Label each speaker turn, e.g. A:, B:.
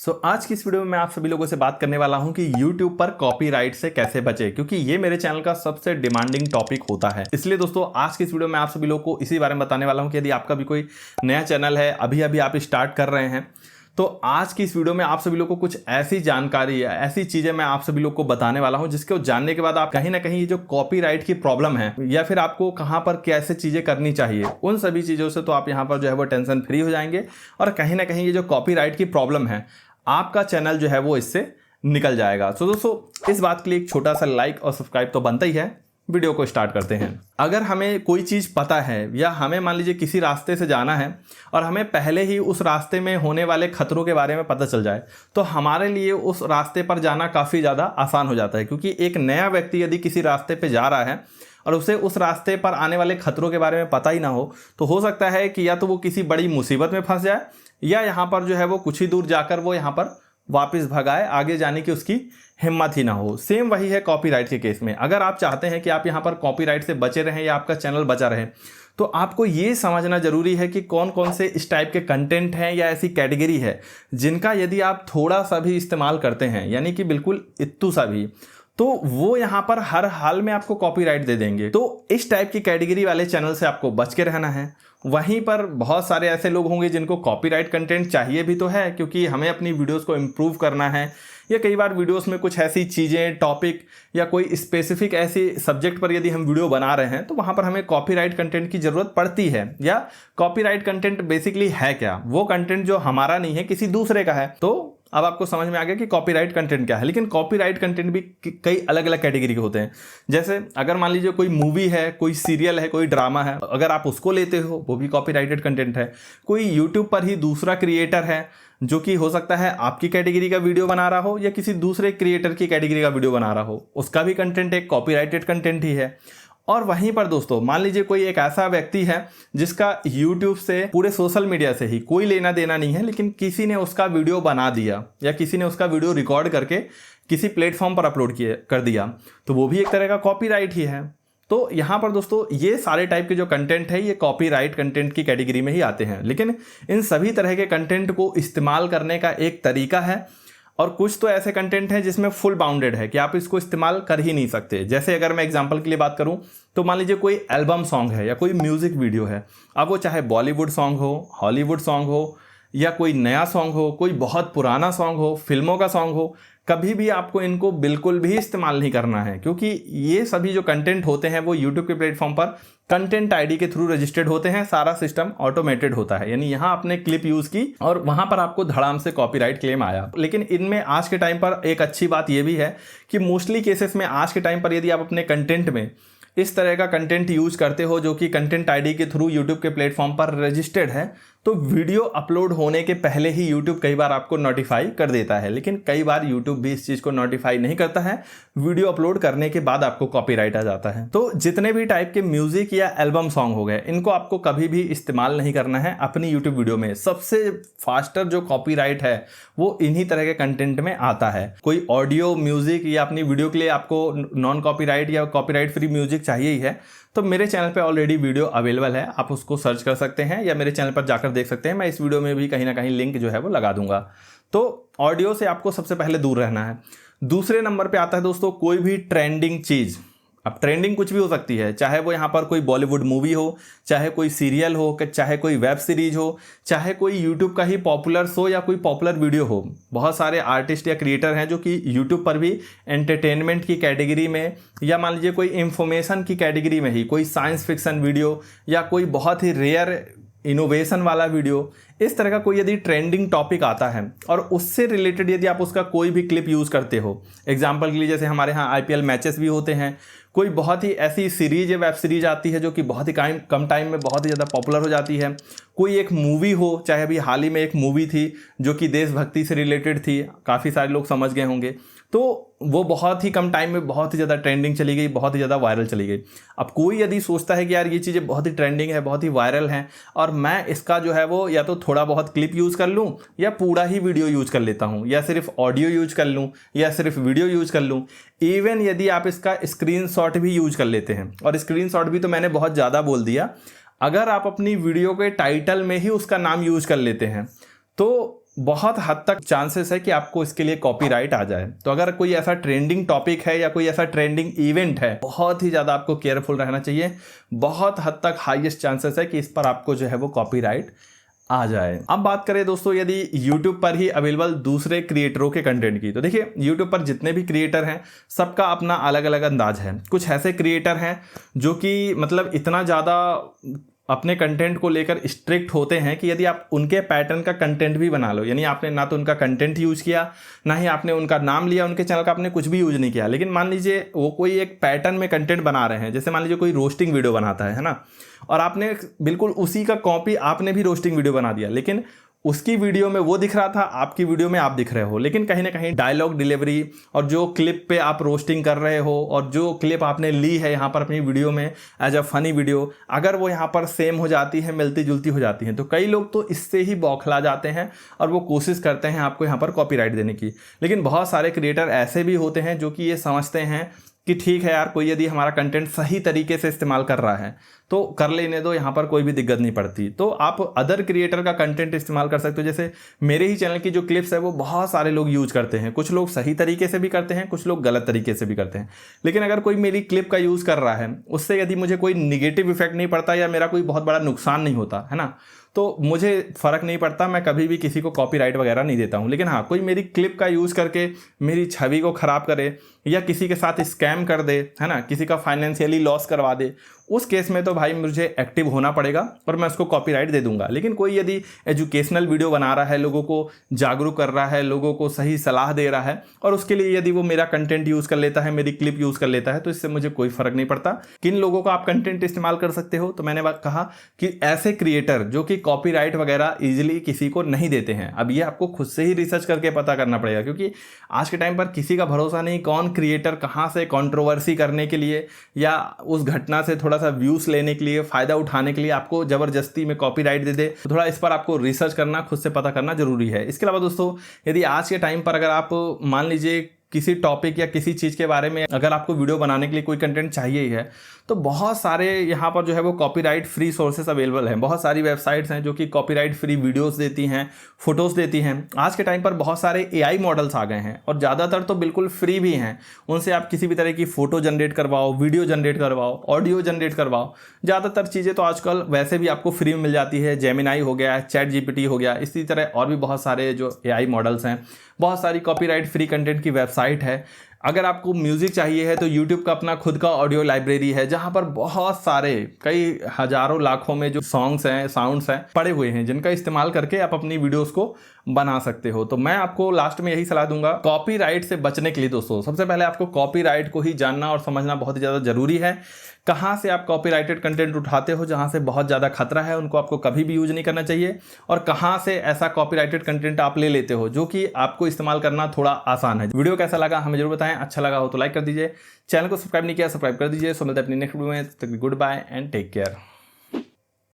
A: आज की इस वीडियो में मैं आप सभी लोगों से बात करने वाला हूं कि YouTube पर कॉपीराइट से कैसे बचे, क्योंकि ये मेरे चैनल का सबसे डिमांडिंग टॉपिक होता है। इसलिए दोस्तों आज की इस वीडियो में आप सभी लोगों को इसी बारे में बताने वाला हूं कि यदि आपका भी कोई नया चैनल है, अभी अभी आप स्टार्ट कर रहे हैं, तो आज की इस वीडियो में आप सभी लोगों को कुछ ऐसी जानकारी या ऐसी चीजें मैं आप सभी लोगों को बताने वाला हूं जिसको जानने के बाद आप कहीं ना कहीं ये जो कॉपीराइट की प्रॉब्लम है या फिर आपको कहां पर कैसे चीजें करनी चाहिए, उन सभी चीजों से तो आप यहां पर जो है वो टेंशन फ्री हो जाएंगे और कहीं ना कहीं ये जो कॉपीराइट की प्रॉब्लम है आपका चैनल जो है वो इससे निकल जाएगा। तो दोस्तों इस बात के लिए एक छोटा सा लाइक और सब्सक्राइब तो बनता ही है। वीडियो को स्टार्ट करते हैं। अगर हमें कोई चीज़ पता है या हमें मान लीजिए किसी रास्ते से जाना है और हमें पहले ही उस रास्ते में होने वाले खतरों के बारे में पता चल जाए तो हमारे लिए उस रास्ते पर जाना काफ़ी ज़्यादा आसान हो जाता है, क्योंकि एक नया व्यक्ति यदि किसी रास्ते पर जा रहा है और उसे उस रास्ते पर आने वाले खतरों के बारे में पता ही ना हो सकता है कि या तो वो किसी बड़ी मुसीबत में फंस जाए या यहाँ पर जो है वो कुछ ही दूर जाकर वो यहाँ पर वापस भगाए, आगे जाने की उसकी हिम्मत ही ना हो। सेम वही है कॉपीराइट के केस में। अगर आप चाहते हैं कि आप यहाँ पर कॉपीराइट से बचे रहें या आपका चैनल बचा रहे, तो आपको ये समझना जरूरी है कि कौन कौन से इस टाइप के कंटेंट हैं या ऐसी कैटेगरी है जिनका यदि आप थोड़ा सा भी इस्तेमाल करते हैं, यानी कि बिल्कुल इत्तू सा भी, तो वो यहाँ पर हर हाल में आपको कॉपीराइट दे देंगे। तो इस टाइप की कैटेगरी वाले चैनल से आपको बच के रहना है। वहीं पर बहुत सारे ऐसे लोग होंगे जिनको कॉपीराइट कंटेंट चाहिए भी तो है, क्योंकि हमें अपनी वीडियोस को इम्प्रूव करना है, या कई बार वीडियोस में कुछ ऐसी चीज़ें, टॉपिक या कोई स्पेसिफिक ऐसी सब्जेक्ट पर यदि हम वीडियो बना रहे हैं तो वहाँ पर हमें कॉपीराइट कंटेंट की ज़रूरत पड़ती है। या कॉपीराइट कंटेंट बेसिकली है क्या? वो कंटेंट जो हमारा नहीं है, किसी दूसरे का है। तो अब आपको समझ में आ गया कि कॉपीराइट कंटेंट क्या है। लेकिन कॉपीराइट कंटेंट भी कई अलग अलग कैटेगरी के होते हैं। जैसे अगर मान लीजिए कोई मूवी है, कोई सीरियल है, कोई ड्रामा है, अगर आप उसको लेते हो वो भी कॉपीराइटेड कंटेंट है। कोई यूट्यूब पर ही दूसरा क्रिएटर है जो कि हो सकता है आपकी कैटेगरी का वीडियो बना रहा हो या किसी दूसरे क्रिएटर की कैटेगरी का वीडियो बना रहा हो, उसका भी कंटेंट एक कॉपीराइटेड कंटेंट ही है। और वहीं पर दोस्तों मान लीजिए कोई एक ऐसा व्यक्ति है जिसका YouTube से, पूरे सोशल मीडिया से ही कोई लेना देना नहीं है, लेकिन किसी ने उसका वीडियो बना दिया या किसी ने उसका वीडियो रिकॉर्ड करके किसी प्लेटफॉर्म पर अपलोड कर दिया, तो वो भी एक तरह का कॉपीराइट ही है। तो यहाँ पर दोस्तों ये सारे टाइप के जो कंटेंट है ये कॉपीराइट कंटेंट की कैटेगरी में ही आते हैं। लेकिन इन सभी तरह के कंटेंट को इस्तेमाल करने का एक तरीका है, और कुछ तो ऐसे कंटेंट हैं जिसमें फुल बाउंडेड है कि आप इसको इस्तेमाल कर ही नहीं सकते। जैसे अगर मैं एग्जांपल के लिए बात करूं तो मान लीजिए कोई एल्बम सॉन्ग है या कोई म्यूजिक वीडियो है, अब वो चाहे बॉलीवुड सॉन्ग हो, हॉलीवुड सॉन्ग हो, या कोई नया सॉन्ग हो, कोई बहुत पुराना सॉन्ग हो, फिल्मों का सॉन्ग हो, कभी भी आपको इनको बिल्कुल भी इस्तेमाल नहीं करना है, क्योंकि ये सभी जो कंटेंट होते हैं वो यूट्यूब के प्लेटफॉर्म पर कंटेंट आईडी के थ्रू रजिस्टर्ड होते हैं। सारा सिस्टम ऑटोमेटेड होता है, यानी यहाँ आपने क्लिप यूज की और वहां पर आपको धड़ाम से कॉपीराइट क्लेम आया। लेकिन इनमें आज के टाइम पर एक अच्छी बात यह भी है कि मोस्टली केसेस में आज के टाइम पर यदि आप अपने कंटेंट में इस तरह का कंटेंट यूज करते हो जो कि कंटेंट आईडी के थ्रू यूट्यूब के प्लेटफॉर्म पर रजिस्टर्ड है, तो वीडियो अपलोड होने के पहले ही यूट्यूब कई बार आपको नोटिफाई कर देता है। लेकिन कई बार यूट्यूब भी इस चीज़ को नोटिफाई नहीं करता है, वीडियो अपलोड करने के बाद आपको कॉपीराइट आ जाता है। तो जितने भी टाइप के म्यूजिक या एल्बम सॉन्ग हो गए, इनको आपको कभी भी इस्तेमाल नहीं करना है अपनी यूट्यूब वीडियो में। सबसे फास्टर जो कॉपीराइट है वो इन्हीं तरह के कंटेंट में आता है। कोई ऑडियो म्यूजिक या अपनी वीडियो के लिए आपको नॉन कॉपीराइट या कॉपीराइट फ्री म्यूजिक चाहिए ही है, तो मेरे चैनल पे ऑलरेडी वीडियो अवेलेबल है, आप उसको सर्च कर सकते हैं या मेरे चैनल पर जाकर देख सकते हैं। मैं इस वीडियो में भी कहीं ना कहीं लिंक जो है वो लगा दूंगा। तो ऑडियो से आपको सबसे पहले दूर रहना है। दूसरे नंबर पे आता है दोस्तों कोई भी ट्रेंडिंग चीज़। अब ट्रेंडिंग कुछ भी हो सकती है, चाहे वो यहाँ पर कोई बॉलीवुड मूवी हो, चाहे कोई सीरियल हो, चाहे कोई वेब सीरीज हो, चाहे कोई यूट्यूब का ही पॉपुलर शो या कोई पॉपुलर वीडियो हो। बहुत सारे आर्टिस्ट या क्रिएटर हैं जो कि यूट्यूब पर भी एंटरटेनमेंट की कैटेगरी में, या मान लीजिए कोई इंफॉर्मेशन की कैटेगरी में ही कोई साइंस फिक्शन वीडियो या कोई बहुत ही रेयर इनोवेशन वाला वीडियो, इस तरह का कोई यदि ट्रेंडिंग टॉपिक आता है और उससे रिलेटेड यदि आप उसका कोई भी क्लिप यूज़ करते हो, एग्जांपल के लिए जैसे हमारे यहाँ IPL मैचेस भी होते हैं, कोई बहुत ही ऐसी सीरीज या वेब सीरीज आती है जो कि बहुत ही कम टाइम में बहुत ही ज़्यादा पॉपुलर हो जाती है, कोई एक मूवी हो, चाहे अभी हाल ही में एक मूवी थी जो कि देशभक्ति से रिलेटेड थी, काफ़ी सारे लोग समझ गए होंगे, तो वो बहुत ही कम टाइम में बहुत ही ज़्यादा ट्रेंडिंग चली गई, बहुत ही ज़्यादा वायरल चली गई। अब कोई यदि सोचता है कि यार ये चीज़ें बहुत ही ट्रेंडिंग है, बहुत ही वायरल हैं, और मैं इसका जो है वो या तो थोड़ा बहुत क्लिप यूज़ कर लूँ या पूरा ही वीडियो यूज़ कर लेता हूँ, या सिर्फ ऑडियो यूज़ कर लूँ या सिर्फ वीडियो यूज़ कर लूँ, इवन यदि आप इसका स्क्रीनशॉट भी यूज़ कर लेते हैं, और स्क्रीनशॉट भी तो मैंने बहुत ज़्यादा बोल दिया, अगर आप अपनी वीडियो के टाइटल में ही उसका नाम यूज़ कर लेते हैं तो बहुत हद तक चांसेस है कि आपको इसके लिए कॉपीराइट आ जाए। तो अगर कोई ऐसा ट्रेंडिंग टॉपिक है या कोई ऐसा ट्रेंडिंग इवेंट है, बहुत ही ज़्यादा आपको केयरफुल रहना चाहिए। बहुत हद तक हाईएस्ट चांसेस है कि इस पर आपको जो है वो कॉपीराइट आ जाए। अब बात करें दोस्तों यदि YouTube पर ही अवेलेबल दूसरे क्रिएटरों के कंटेंट की, तो देखिए YouTube पर जितने भी क्रिएटर हैं सबका अपना अलग अलग अंदाज है। कुछ ऐसे क्रिएटर हैं जो कि मतलब इतना ज़्यादा अपने कंटेंट को लेकर स्ट्रिक्ट होते हैं कि यदि आप उनके पैटर्न का कंटेंट भी बना लो, यानी आपने ना तो उनका कंटेंट यूज किया, ना ही आपने उनका नाम लिया, उनके चैनल का आपने कुछ भी यूज नहीं किया, लेकिन मान लीजिए वो कोई एक पैटर्न में कंटेंट बना रहे हैं। जैसे मान लीजिए कोई रोस्टिंग वीडियो बनाता है ना, और आपने बिल्कुल उसी का कॉपी आपने भी रोस्टिंग वीडियो बना दिया, लेकिन उसकी वीडियो में वो दिख रहा था, आपकी वीडियो में आप दिख रहे हो, लेकिन कहीं ना कहीं डायलॉग डिलीवरी और जो क्लिप पे आप रोस्टिंग कर रहे हो और जो क्लिप आपने ली है यहाँ पर अपनी वीडियो में एज अ फनी वीडियो, अगर वो यहाँ पर सेम हो जाती है, मिलती जुलती हो जाती है, तो कई लोग तो इससे ही बौखला जाते हैं और वो कोशिश करते हैं आपको यहाँ पर कॉपीराइट देने की। लेकिन बहुत सारे क्रिएटर ऐसे भी होते हैं जो कि ये समझते हैं कि ठीक है यार, कोई यदि हमारा कंटेंट सही तरीके से इस्तेमाल कर रहा है तो कर लेने दो, यहाँ पर कोई भी दिक्कत नहीं पड़ती। तो आप अदर क्रिएटर का कंटेंट इस्तेमाल कर सकते हो। जैसे मेरे ही चैनल की जो क्लिप्स है वो बहुत सारे लोग यूज करते हैं, कुछ लोग सही तरीके से भी करते हैं, कुछ लोग गलत तरीके से भी करते हैं। लेकिन अगर कोई मेरी क्लिप का यूज़ कर रहा है, उससे यदि मुझे कोई निगेटिव इफेक्ट नहीं पड़ता या मेरा कोई बहुत बड़ा नुकसान नहीं होता है ना, तो मुझे फ़र्क नहीं पड़ता, मैं कभी भी किसी को कॉपीराइट वगैरह नहीं देता हूँ। लेकिन हाँ, कोई मेरी क्लिप का यूज़ करके मेरी छवि को ख़राब करे या किसी के साथ स्कैम कर दे, है ना, किसी का फाइनेंशियली लॉस करवा दे, उस केस में तो भाई मुझे एक्टिव होना पड़ेगा और मैं उसको कॉपीराइट दे दूंगा। लेकिन कोई यदि एजुकेशनल वीडियो बना रहा है, लोगों को जागरूक कर रहा है, लोगों को सही सलाह दे रहा है, और उसके लिए यदि वो मेरा कंटेंट यूज़ कर लेता है, मेरी क्लिप यूज़ कर लेता है, तो इससे मुझे कोई फ़र्क नहीं पड़ता। किन लोगों का आप कंटेंट इस्तेमाल कर सकते हो, तो मैंने कहा कि ऐसे क्रिएटर जो कि कॉपीराइट वगैरह ईजिली किसी को नहीं देते हैं। अब ये आपको खुद से ही रिसर्च करके पता करना पड़ेगा, क्योंकि आज के टाइम पर किसी का भरोसा नहीं, कौन क्रिएटर कहाँ से कंट्रोवर्सी करने के लिए या उस घटना से थोड़ा सा व्यूज़ लेने के लिए, फ़ायदा उठाने के लिए आपको ज़बरदस्ती में कॉपीराइट दे दे। तो थोड़ा इस पर आपको रिसर्च करना, खुद से पता करना जरूरी है। इसके अलावा दोस्तों, यदि आज के टाइम पर अगर आप मान लीजिए किसी टॉपिक या किसी चीज़ के बारे में अगर आपको वीडियो बनाने के लिए कोई कंटेंट चाहिए ही है, तो बहुत सारे यहाँ पर जो है वो कॉपीराइट फ्री सोर्सेस अवेलेबल हैं। बहुत सारी वेबसाइट्स हैं जो कि कॉपीराइट फ्री वीडियोस देती हैं, फोटोज़ देती हैं। आज के टाइम पर बहुत सारे AI मॉडल्स आ गए हैं और ज़्यादातर तो बिल्कुल फ्री भी हैं। उनसे आप किसी भी तरह की फ़ोटो जनरेट करवाओ, वीडियो जनरेट करवाओ, ऑडियो जनरेट करवाओ, ज़्यादातर चीज़ें तो आजकल वैसे भी आपको फ्री में मिल जाती है। जेमिनाई हो गया, ChatGPT हो गया, इसी तरह और भी बहुत सारे जो AI मॉडल्स हैं। बहुत सारी कॉपीराइट फ्री कंटेंट की वेबसाइट है। अगर आपको म्यूज़िक चाहिए है तो YouTube का अपना खुद का ऑडियो लाइब्रेरी है, जहाँ पर बहुत सारे कई हज़ारों लाखों में जो सॉन्ग्स हैं, साउंड्स हैं पड़े हुए हैं, जिनका इस्तेमाल करके आप अपनी वीडियोस को बना सकते हो। तो मैं आपको लास्ट में यही सलाह दूंगा, कॉपीराइट से बचने के लिए दोस्तों सबसे पहले आपको कॉपीराइट को ही जानना और समझना बहुत ही ज़्यादा ज़रूरी है। कहाँ से आप कॉपीराइटेड कंटेंट उठाते हो जहाँ से बहुत ज़्यादा खतरा है, उनको आपको कभी भी यूज नहीं करना चाहिए। और कहाँ से ऐसा कॉपीराइटेड कंटेंट आप ले लेते हो जो कि आपको इस्तेमाल करना थोड़ा आसान है। वीडियो कैसा लगा हमें जरूर बताएं, अच्छा लगा हो तो लाइक कर दीजिए, चैनल को सब्सक्राइब नहीं किया सब्सक्राइब कर दीजिए। सो मिलते हैं अपनी नेक्स्ट वीडियो में, तब तक goodbye and take care.